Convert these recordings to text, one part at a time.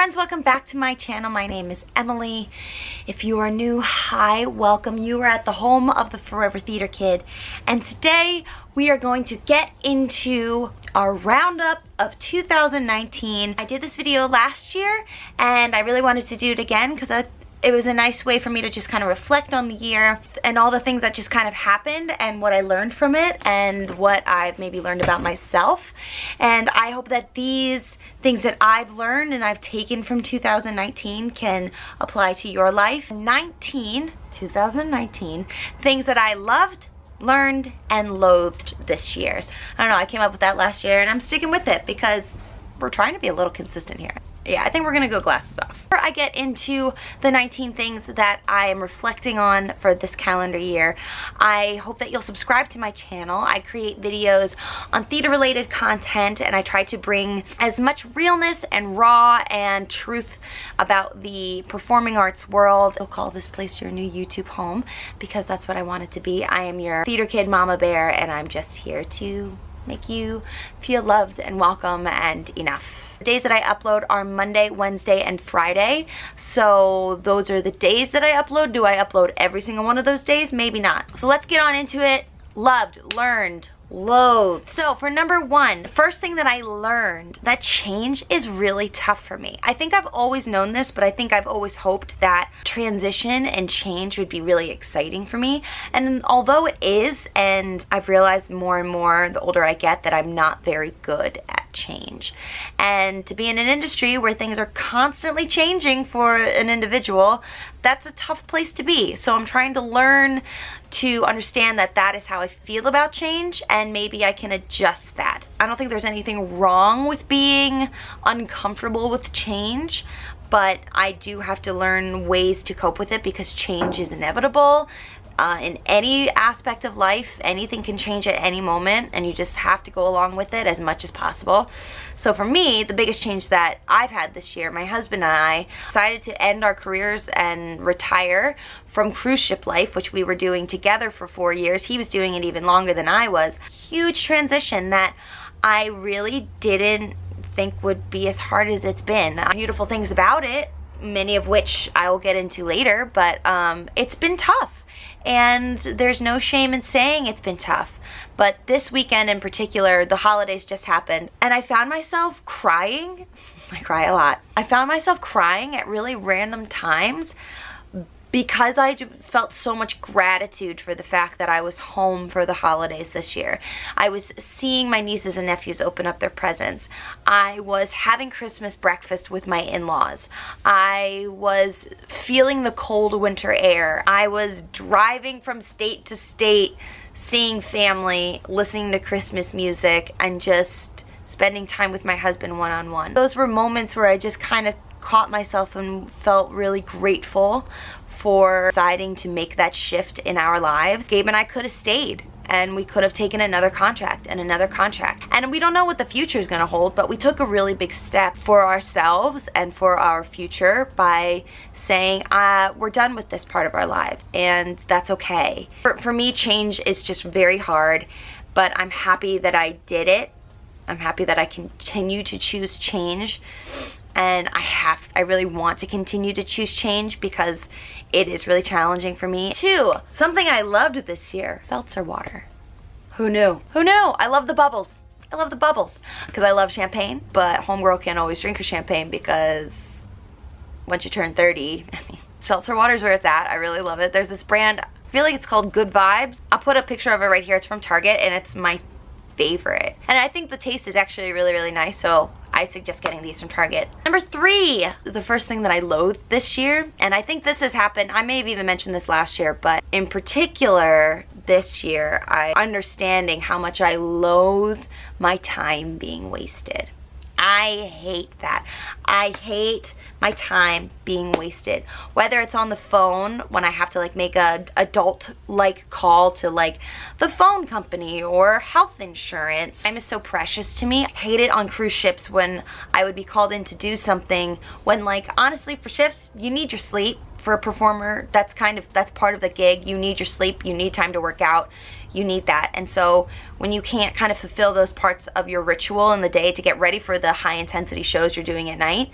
friends, welcome back to my channel. My name is Emily. If you are new, hi, welcome. You are at the home of the Forever Theater Kid, and today we are going to get into our roundup of 2019. I did this video last year and I really wanted to do it again because it was a nice way for me to just kind of reflect on the year and all the things that just kind of happened and what I learned from it and what I've maybe learned about myself. And I hope that these things that I've learned and I've taken from 2019 can apply to your life. 2019, things that I loved, learned, and loathed this year. I don't know, I came up with that last year and I'm sticking with it because we're trying to be a little consistent here. Yeah, I think we're gonna go glasses off. Before I get into the 19 things that I am reflecting on for this calendar year, I hope that you'll subscribe to my channel. I create videos on theater related content and I try to bring as much realness and raw and truth about the performing arts world. I'll call this place your new YouTube home because that's what I want it to be. I am your theater kid mama bear and I'm just here to make you feel loved and welcome and enough. The days that I upload are Monday, Wednesday, and Friday. So those are the days that I upload. Do I upload every single one of those days? Maybe not. So let's get on into it. Loved, learned, loathed. So for number one, the first thing that I learned, that change is really tough for me. I think I've always known this, but I think I've always hoped that transition and change would be really exciting for me. And although it is, and I've realized more and more the older I get that I'm not very good at change. And to be in an industry where things are constantly changing for an individual, that's a tough place to be. So I'm trying to learn to understand that that is how I feel about change and maybe I can adjust that. I don't think there's anything wrong with being uncomfortable with change, but I do have to learn ways to cope with it because change is inevitable. In any aspect of life, anything can change at any moment and you just have to go along with it as much as possible. So for me, the biggest change that I've had this year, my husband and I decided to end our careers and retire from cruise ship life, which we were doing together for 4 years. He was doing it even longer than I was. Huge transition that I really didn't think would be as hard as it's been. Beautiful things about it, many of which I will get into later, but it's been tough. And there's no shame in saying it's been tough. But this weekend in particular, the holidays just happened, and I found myself crying. I cry a lot. I found myself crying at really random times because I felt so much gratitude for the fact that I was home for the holidays this year. I was seeing my nieces and nephews open up their presents. I was having Christmas breakfast with my in-laws. I was feeling the cold winter air. I was driving from state to state, seeing family, listening to Christmas music, and just spending time with my husband one-on-one. Those were moments where I just kind of caught myself and felt really grateful for deciding to make that shift in our lives. Gabe and I could have stayed and we could have taken another contract and another contract. And we don't know what the future is going to hold, but we took a really big step for ourselves and for our future by saying, we're done with this part of our lives and that's okay. For me, change is just very hard, but I'm happy that I did it. I'm happy that I continue to choose change. And I really want to continue to choose change because it is really challenging for me. 2, something I loved this year, seltzer water. Who knew? Who knew? I love the bubbles. I love the bubbles because I love champagne, but homegirl can't always drink her champagne because once you turn 30, seltzer water is where it's at. I really love it. There's this brand, I feel like it's called Good Vibes. I'll put a picture of it right here. It's from Target and it's my favorite. And I think the taste is actually really, really nice, so I suggest getting these from Target. Number 3, the first thing that I loathed this year, and I think this has happened, I may have even mentioned this last year, but in particular this year, understanding how much I loathe my time being wasted. I hate that. I hate my time being wasted. Whether it's on the phone when I have to like make a adult-like call to like the phone company or health insurance. Time is so precious to me. I hate it on cruise ships when I would be called in to do something when like honestly for shifts, you need your sleep. For a performer, that's part of the gig. You need your sleep, you need time to work out, you need that. And so when you can't kind of fulfill those parts of your ritual in the day to get ready for the high intensity shows you're doing at night,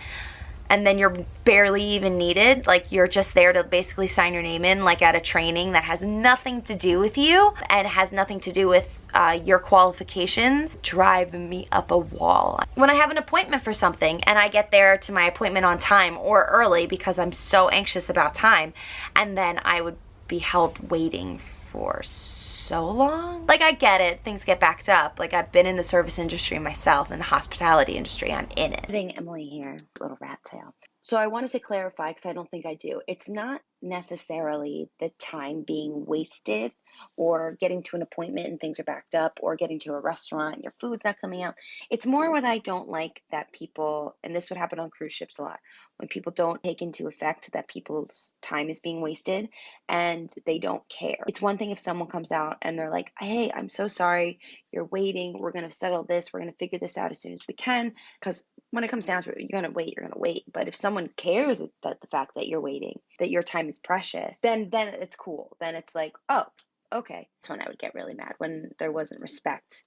and then you're barely even needed. Like, you're just there to basically sign your name in, like at a training that has nothing to do with you and has nothing to do with your qualifications, drive me up a wall. When I have an appointment for something and I get there to my appointment on time or early because I'm so anxious about time, and then I would be held waiting for so long. Like, I get it, things get backed up. Like, I've been in the service industry myself, in the hospitality industry, I'm in it. Emily here, little rat tail. So I wanted to clarify, because I don't think I do. It's not necessarily the time being wasted or getting to an appointment and things are backed up, or getting to a restaurant and your food's not coming out. It's more what I don't like that people, and this would happen on cruise ships a lot, when people don't take into effect that people's time is being wasted and they don't care. It's one thing if someone comes out and they're like, hey, I'm so sorry, you're waiting, we're going to settle this, we're going to figure this out as soon as we can, because when it comes down to it, you're going to wait. But if someone cares that the fact that you're waiting, that your time is precious, then it's cool. Then it's like, oh, okay. That's when I would get really mad, when there wasn't respect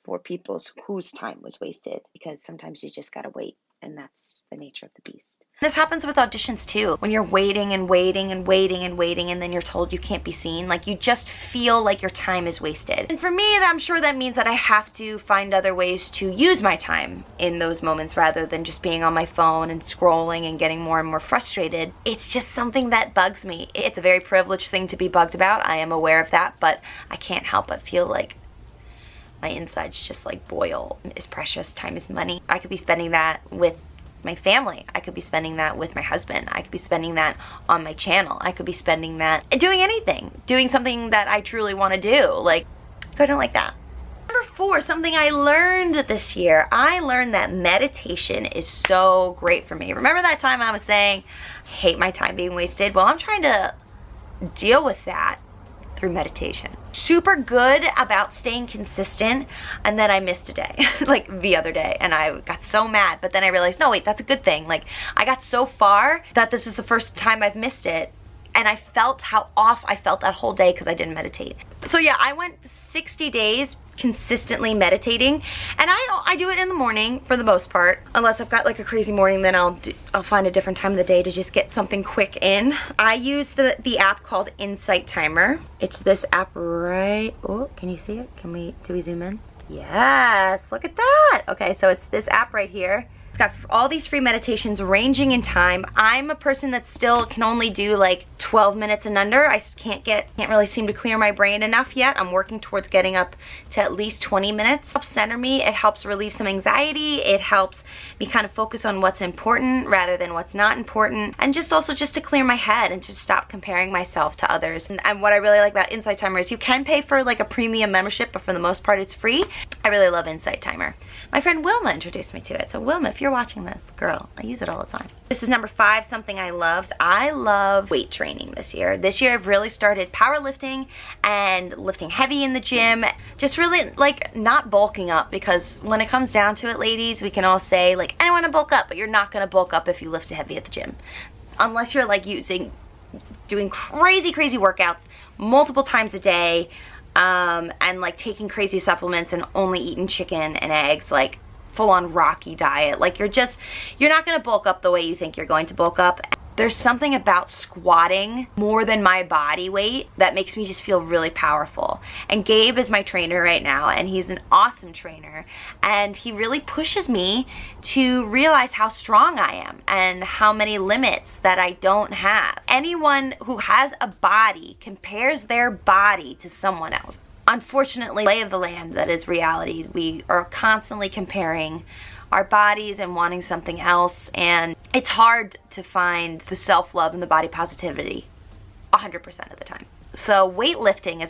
for people whose time was wasted, because sometimes you just got to wait. And that's the nature of the beast. This happens with auditions too. When you're waiting and waiting and waiting and waiting, and then you're told you can't be seen, like, you just feel like your time is wasted. And for me, I'm sure that means that I have to find other ways to use my time in those moments, rather than just being on my phone and scrolling and getting more and more frustrated. It's just something that bugs me. It's a very privileged thing to be bugged about. I am aware of that, but I can't help but feel like my insides just like boil. It's precious. Time is money. I could be spending that with my family. I could be spending that with my husband. I could be spending that on my channel. I could be spending that doing anything, doing something that I truly want to do. Like, so I don't like that. Number 4, something I learned this year. I learned that meditation is so great for me. Remember that time I was saying, I hate my time being wasted? Well, I'm trying to deal with that through meditation. Super good about staying consistent, and then I missed a day, like the other day, and I got so mad, but then I realized, no wait, that's a good thing. Like, I got so far that this is the first time I've missed it, and I felt how off I felt that whole day because I didn't meditate. So yeah, I went 60 days consistently meditating, and I do it in the morning for the most part, unless I've got like a crazy morning, then I'll find a different time of the day to just get something quick in. I use the app called Insight Timer. It's this app right, oh, can you see it? Do we zoom in? Yes, look at that. Okay, so it's this app right here. It's got all these free meditations ranging in time. I'm a person that still can only do like 12 minutes and under. I can't really seem to clear my brain enough yet. I'm working towards getting up to at least 20 minutes. It helps center me. It helps relieve some anxiety. It helps me kind of focus on what's important rather than what's not important. And just to clear my head and to stop comparing myself to others. And what I really like about Insight Timer is you can pay for like a premium membership, but for the most part it's free. I really love Insight Timer. My friend Wilma introduced me to it. So Wilma, if you're watching this, girl, I use it all the time. This is number 5, something I loved. I love weight training this year. This year I've really started powerlifting and lifting heavy in the gym. Just really like not bulking up, because when it comes down to it, ladies, we can all say like, I want to bulk up, but you're not going to bulk up if you lift heavy at the gym. Unless you're like doing crazy workouts multiple times a day, and like taking crazy supplements and only eating chicken and eggs, like full-on Rocky diet. Like, you're not gonna bulk up the way you think you're going to bulk up. There's something about squatting more than my body weight that makes me just feel really powerful. And Gabe is my trainer right now, and he's an awesome trainer, and he really pushes me to realize how strong I am and how many limits that I don't have. Anyone who has a body compares their body to someone else. Unfortunately, lay of the land, that is reality. We are constantly comparing our bodies and wanting something else, and it's hard to find the self-love and the body positivity 100% of the time. So weightlifting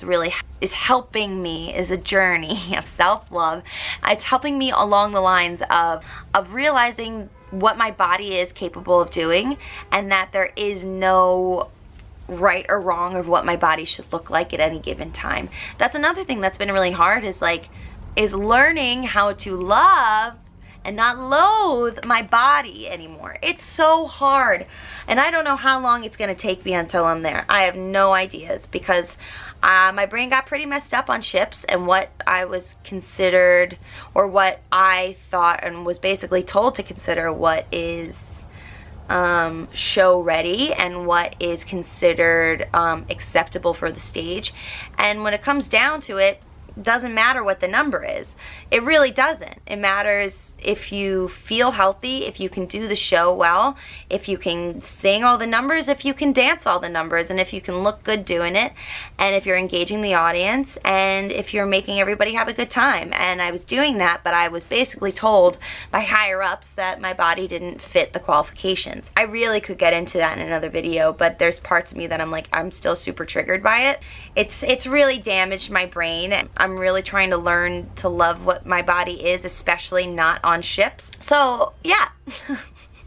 is helping me, is a journey of self-love. It's helping me along the lines of realizing what my body is capable of doing, and that there is no right or wrong of what my body should look like at any given time. That's another thing that's been really hard, is learning how to love and not loathe my body anymore. It's so hard, and I don't know how long it's gonna take me until I'm there. I have no ideas, because my brain got pretty messed up on ships and what I was considered, or what I thought and was basically told to consider, what is show ready and what is considered acceptable for the stage. And when it comes down to it, doesn't matter what the number is. It really doesn't. It matters if you feel healthy, if you can do the show well, if you can sing all the numbers, if you can dance all the numbers, and if you can look good doing it, and if you're engaging the audience, and if you're making everybody have a good time. And I was doing that, but I was basically told by higher ups that my body didn't fit the qualifications. I really could get into that in another video, but there's parts of me that I'm like, I'm still super triggered by it. It's really damaged my brain. I'm really trying to learn to love what my body is, especially not on ships. So yeah,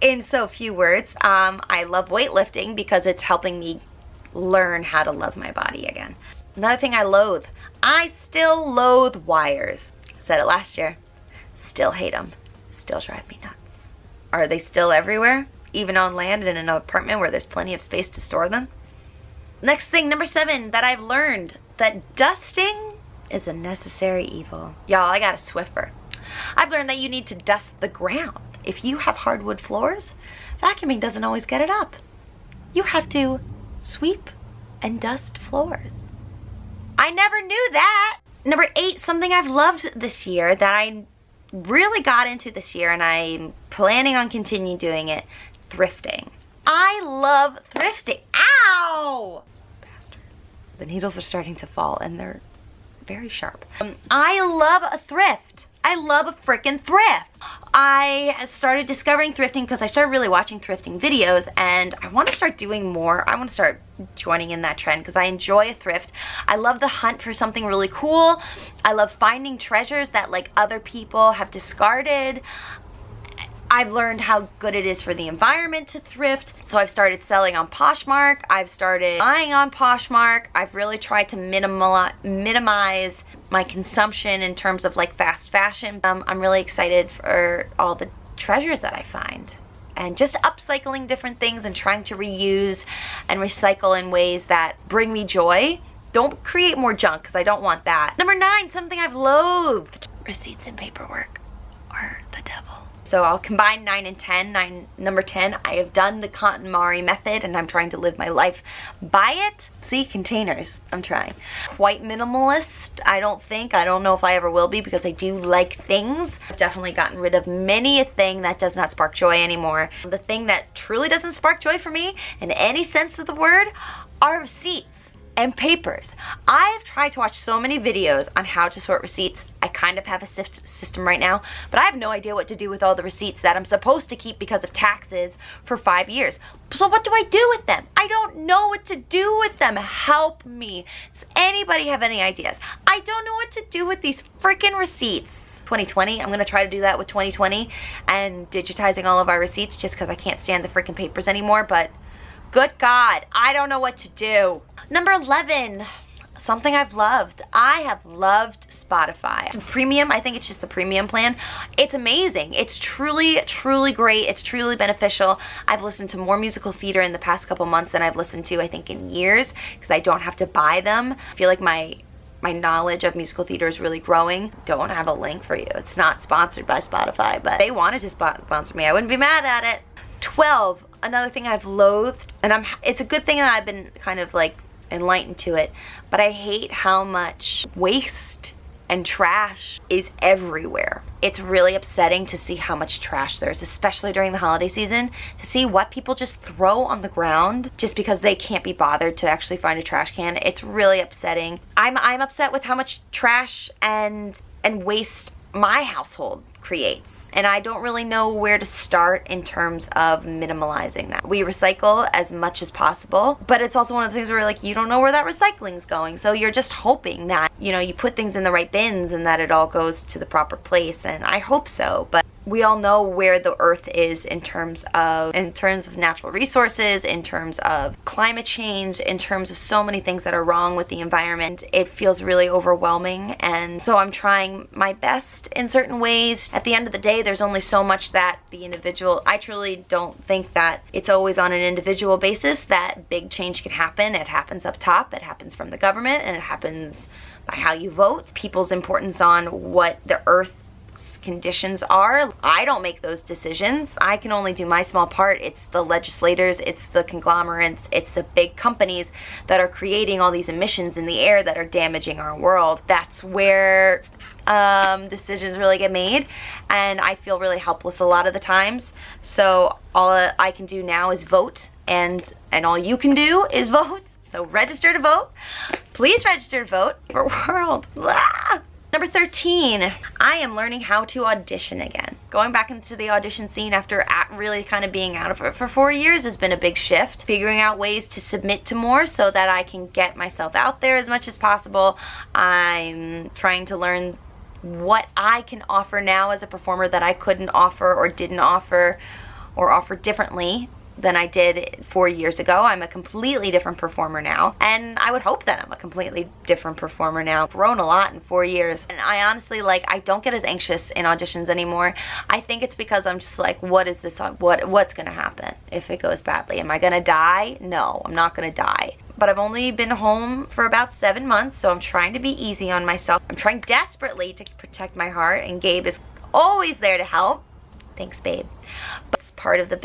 in so few words, I love weightlifting because it's helping me learn how to love my body again. Another thing I loathe. I still loathe wires. Said it last year. Still hate them. Still drive me nuts. Are they still everywhere? Even on land in an apartment where there's plenty of space to store them? Next thing, number 7, that I've learned, that dusting is a necessary evil. Y'all, I got a Swiffer. I've learned that you need to dust the ground. If you have hardwood floors, vacuuming doesn't always get it up. You have to sweep and dust floors. I never knew that. Number 8, something I've loved this year that I really got into this year, and I'm planning on continuing doing it, thrifting. I love thrifting. Ow! Bastard. The needles are starting to fall and they're very sharp. I love a thrift. I love a freaking thrift. I started discovering thrifting because I started really watching thrifting videos, and I want to start doing more. I want to start joining in that trend because I enjoy a thrift. I love the hunt for something really cool. I love finding treasures that like other people have discarded. I've learned how good it is for the environment to thrift. So I've started selling on Poshmark. I've started buying on Poshmark. I've really tried to minimize my consumption in terms of like fast fashion. I'm really excited for all the treasures that I find. And just upcycling different things and trying to reuse and recycle in ways that bring me joy. Don't create more junk because I don't want that. Number 9, something I've loathed. Receipts and paperwork are the devil. So I'll combine 9 and 10. Number 10, I have done the KonMari method and I'm trying to live my life by it. See, containers, I'm trying. Quite minimalist, I don't know if I ever will be because I do like things. I've definitely gotten rid of many a thing that does not spark joy anymore. The thing that truly doesn't spark joy for me, in any sense of the word, are receipts and papers. I've tried to watch so many videos on how to sort receipts. I kind of have a system right now, but I have no idea what to do with all the receipts that I'm supposed to keep because of taxes for 5 years. So what do I do with them? I don't know what to do with them. Help me. Does anybody have any ideas? I don't know what to do with these freaking receipts. 2020, I'm gonna try to do that with 2020 and digitizing all of our receipts just because I can't stand the freaking papers anymore, but good God, I don't know what to do. Number 11, something I've loved. I have loved Spotify. Premium, I think it's just the premium plan. It's amazing. It's truly, truly great. It's truly beneficial. I've listened to more musical theater in the past couple months than I've listened to, I think, in years because I don't have to buy them. I feel like my knowledge of musical theater is really growing. Don't have a link for you. It's not sponsored by Spotify, but if they wanted to sponsor me, I wouldn't be mad at it. 12, another thing I've loathed, and it's a good thing that I've been kind of like enlightened to it, but I hate how much waste and trash is everywhere. It's really upsetting to see how much trash there is, especially during the holiday season, to see what people just throw on the ground just because they can't be bothered to actually find a trash can. It's really upsetting. I'm upset with how much trash and waste my household creates, and I don't really know where to start in terms of minimalizing that. We recycle as much as possible, but it's also one of the things where like you don't know where that recycling's going, so you're just hoping that, you know, you put things in the right bins and that it all goes to the proper place, and I hope so. But we all know where the earth is in terms of natural resources, in terms of climate change, in terms of so many things that are wrong with the environment. It feels really overwhelming, and so I'm trying my best in certain ways. At the end of the day, there's only so much that the individual, I truly don't think that it's always on an individual basis that big change can happen. It happens up top, it happens from the government, and it happens by how you vote. People's importance on what the earth's conditions are. I don't make those decisions. I can only do my small part. It's the legislators, it's the conglomerates, it's the big companies that are creating all these emissions in the air that are damaging our world. That's where decisions really get made, and I feel really helpless a lot of the times. So all I can do now is vote, and all you can do is vote. So register to vote. Please register to vote for world. Ah! Number 13, I am learning how to audition again. Going back into the audition scene after really kind of being out of it for 4 years has been a big shift. Figuring out ways to submit to more so that I can get myself out there as much as possible. I'm trying to learn what I can offer now as a performer that I couldn't offer or didn't offer or offer differently than I did 4 years ago. I'm a completely different performer now, and I would hope that I'm a completely different performer now. I've grown a lot in 4 years, and I honestly, like, I don't get as anxious in auditions anymore. I think it's because I'm just like, what is this, what's gonna happen if it goes badly? Am I gonna die? No, I'm not gonna die. But I've only been home for about 7 months, so I'm trying to be easy on myself. I'm trying desperately to protect my heart, and Gabe is always there to help. Thanks, babe. But it's part of the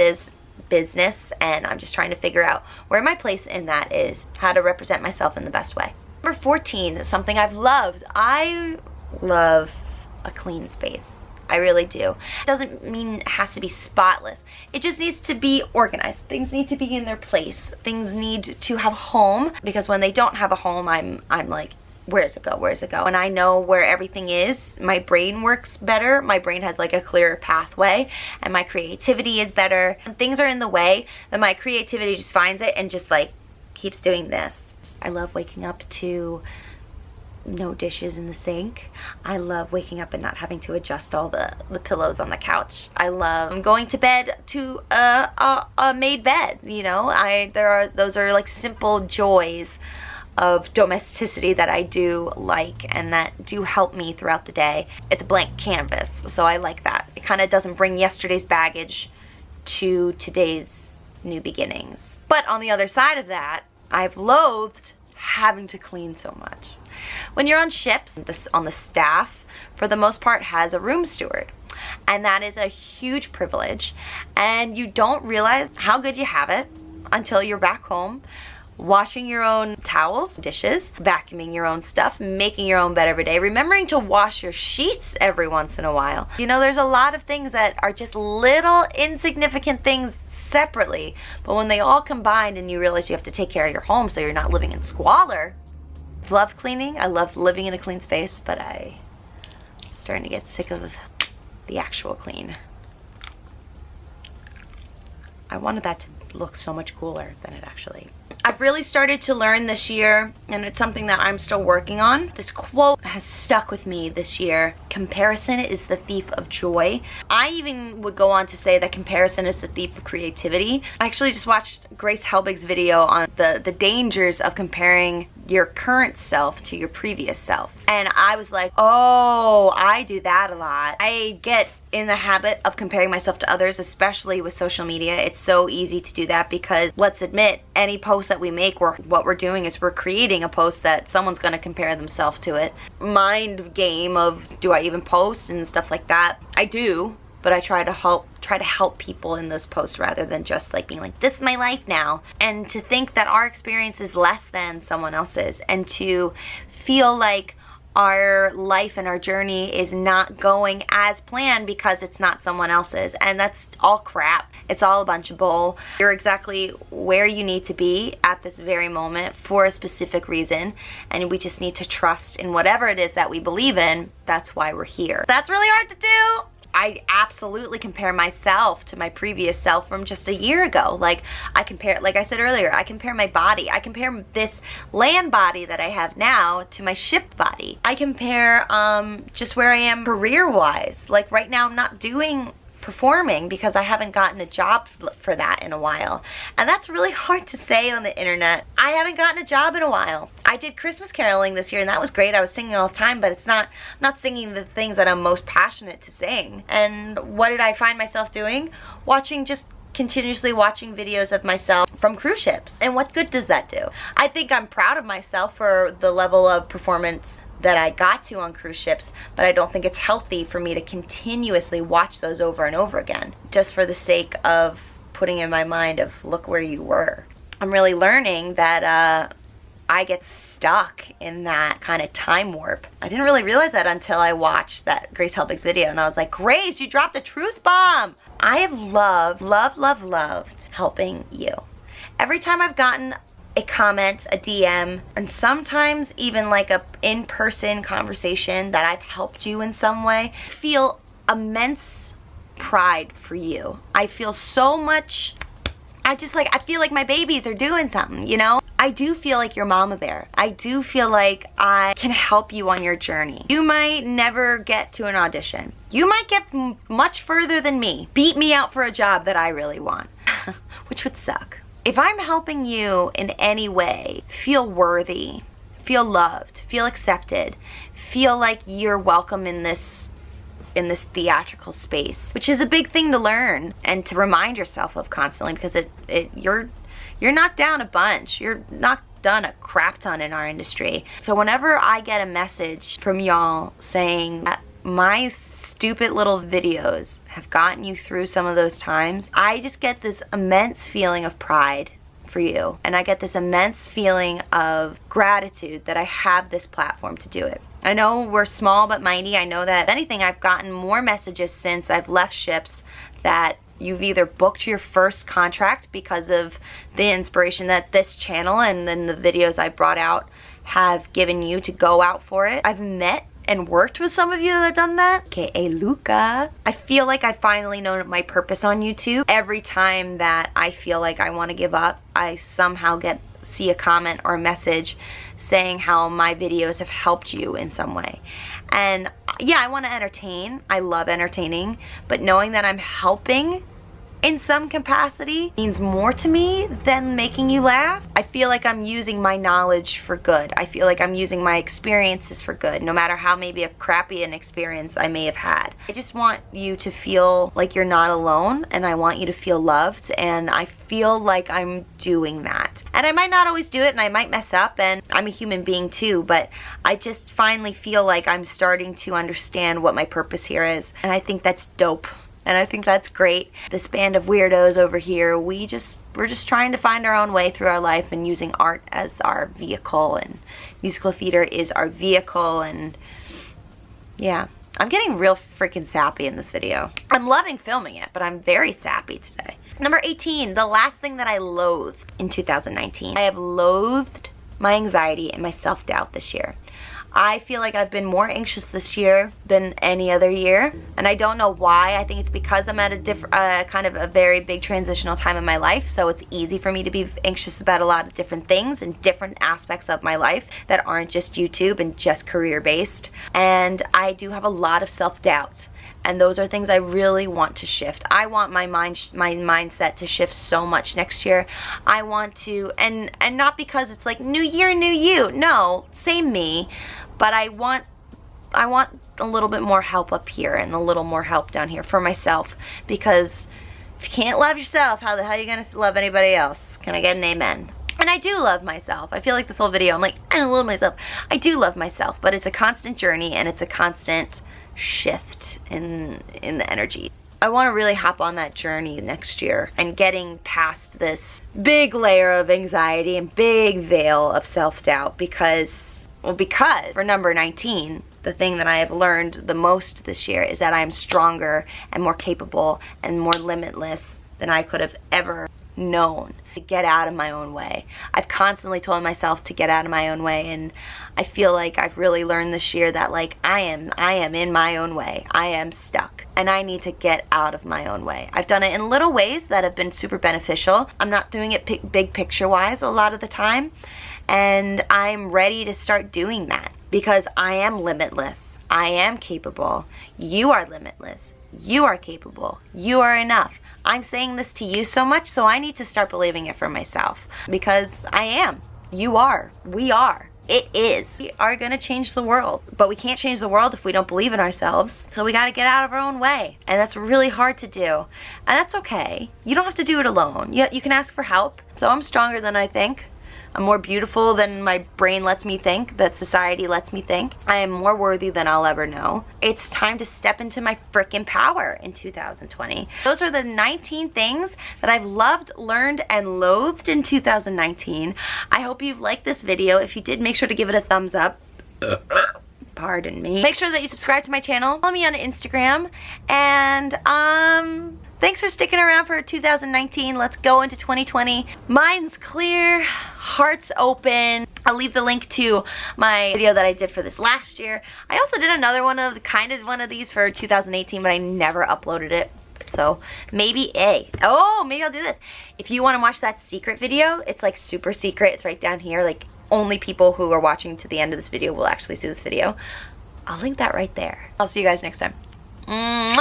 business, and I'm just trying to figure out where my place in that is, how to represent myself in the best way. Number 14, something I've loved. I love a clean space. I really do. It doesn't mean it has to be spotless. It just needs to be organized. Things need to be in their place. Things need to have a home, because when they don't have a home, I'm like, where does it go? Where does it go? When I know where everything is, my brain works better. My brain has like a clearer pathway, and my creativity is better. When things are in the way, then my creativity just finds it and just like keeps doing this. I love waking up to no dishes in the sink. I love waking up and not having to adjust all the pillows on the couch. I love going to bed to a made bed, you know. Those are like simple joys of domesticity that I do like, and that do help me throughout the day. It's a blank canvas, so I like that. It kind of doesn't bring yesterday's baggage to today's new beginnings. But on the other side of that, I've loathed having to clean so much. When you're on ships, on the staff, for the most part, has a room steward. And that is a huge privilege. And you don't realize how good you have it until you're back home, washing your own towels, dishes, vacuuming your own stuff, making your own bed every day, remembering to wash your sheets every once in a while. You know, there's a lot of things that are just little insignificant things separately, but when they all combine and you realize you have to take care of your home so you're not living in squalor. I love cleaning. I love living in a clean space, but I'm starting to get sick of the actual clean. I wanted that to look so much cooler than it actually. I've really started to learn this year, and it's something that I'm still working on. This quote has stuck with me this year. Comparison is the thief of joy. I even would go on to say that comparison is the thief of creativity. I actually just watched Grace Helbig's video on the dangers of comparing your current self to your previous self. And I was like, oh, I do that a lot. I get in the habit of comparing myself to others, especially with social media. It's so easy to do that because, let's admit, any post that we make, what we're doing is we're creating a post that someone's going to compare themselves to it. Mind game of, do I even post and stuff like that? I do, but I try to help people in those posts rather than just like being like, this is my life now. And to think that our experience is less than someone else's, and to feel like our life and our journey is not going as planned because it's not someone else's. And that's all crap. It's all a bunch of bull. You're exactly where you need to be at this very moment for a specific reason, and we just need to trust in whatever it is that we believe in. That's why we're here. That's really hard to do. I absolutely compare myself to my previous self from just a year ago. Like I said earlier, I compare my body. I compare this land body that I have now to my ship body. I compare just where I am career-wise. Like right now, I'm not doing performing because I haven't gotten a job for that in a while. And that's really hard to say on the internet. I haven't gotten a job in a while. I did Christmas caroling this year, and that was great. I was singing all the time, but I'm not singing the things that I'm most passionate to sing. And what did I find myself doing? Continuously watching videos of myself from cruise ships. And what good does that do? I think I'm proud of myself for the level of performance that I got to on cruise ships, but I don't think it's healthy for me to continuously watch those over and over again, just for the sake of putting in my mind of, look where you were. I'm really learning that I get stuck in that kind of time warp. I didn't really realize that until I watched that Grace Helbig's video, and I was like, Grace, you dropped a truth bomb. I have loved helping you. Every time I've gotten a comment, a DM, and sometimes even like a in-person conversation that I've helped you in some way, I feel immense pride for you. I feel so much, I feel like my babies are doing something, you know? I do feel like your mama bear. I do feel like I can help you on your journey. You might never get to an audition. You might get much further than me. Beat me out for a job that I really want, which would suck. If I'm helping you in any way feel worthy, feel loved, feel accepted, feel like you're welcome in this theatrical space, which is a big thing to learn and to remind yourself of constantly, because you're knocked down a bunch. You're knocked down a crap ton in our industry. So whenever I get a message from y'all saying that my stupid little videos have gotten you through some of those times, I just get this immense feeling of pride for you. And I get this immense feeling of gratitude that I have this platform to do it. I know we're small but mighty. I know that if anything, I've gotten more messages since I've left ships that you've either booked your first contract because of the inspiration that this channel and then the videos I brought out have given you to go out for it. I've met and worked with some of you that have done that, aka Luca. I feel like I finally know my purpose on YouTube. Every time that I feel like I want to give up, I somehow see a comment or a message saying how my videos have helped you in some way. And yeah, I want to entertain. I love entertaining, but knowing that I'm helping in some capacity means more to me than making you laugh. I feel like I'm using my knowledge for good. I feel like I'm using my experiences for good, no matter how maybe a crappy an experience I may have had. I just want you to feel like you're not alone, and I want you to feel loved, and I feel like I'm doing that. And I might not always do it, and I might mess up, and I'm a human being too, but I just finally feel like I'm starting to understand what my purpose here is, and I think that's dope. And I think that's great. This band of weirdos over here, we're just trying to find our own way through our life and using art as our vehicle, and musical theater is our vehicle, and yeah. I'm getting real freaking sappy in this video. I'm loving filming it, but I'm very sappy today. Number 18, the last thing that I loathed in 2019. I have loathed my anxiety and my self-doubt this year. I feel like I've been more anxious this year than any other year, and I don't know why. I think it's because I'm at a kind of a very big transitional time in my life, so it's easy for me to be anxious about a lot of different things and different aspects of my life that aren't just YouTube and just career-based. And I do have a lot of self-doubt, and those are things I really want to shift. I want my mindset to shift so much next year. I want to, and not because it's like new year, new you. No, same me. But I want a little bit more help up here and a little more help down here for myself, because if you can't love yourself, how the hell are you gonna love anybody else? Can I get an amen? And I do love myself. I feel like this whole video, I'm like, I don't love myself. I do love myself, but it's a constant journey, and it's a constant shift in the energy. I want to really hop on that journey next year and getting past this big layer of anxiety and big veil of self-doubt, because for number 19, the thing that I have learned the most this year is that I am stronger and more capable and more limitless than I could have ever known. To get out of my own way. I've constantly told myself to get out of my own way, and I feel like I've really learned this year that like I am in my own way. I am stuck, and I need to get out of my own way. I've done it in little ways that have been super beneficial. I'm not doing it big picture wise a lot of the time, and I'm ready to start doing that because I am limitless. I am capable. You are limitless. You are capable. You are enough. I'm saying this to you so much, so I need to start believing it for myself, because I am. You are. We are. It is. We are gonna change the world, but we can't change the world if we don't believe in ourselves. So we gotta get out of our own way, and that's really hard to do, and that's okay. You don't have to do it alone. You can ask for help. So I'm stronger than I think. I'm more beautiful than my brain lets me think, that society lets me think. I am more worthy than I'll ever know. It's time to step into my frickin' power in 2020. Those are the 19 things that I've loved, learned, and loathed in 2019. I hope you've liked this video. If you did, make sure to give it a thumbs up. Pardon me. Make sure that you subscribe to my channel. Follow me on Instagram. And thanks for sticking around for 2019. Let's go into 2020. Mind's clear, heart's open. I'll leave the link to my video that I did for this last year. I also did another one of these for 2018, but I never uploaded it. So maybe maybe I'll do this. If you want to watch that secret video, it's like super secret. It's right down here. Like only people who are watching to the end of this video will actually see this video. I'll link that right there. I'll see you guys next time. Mwah!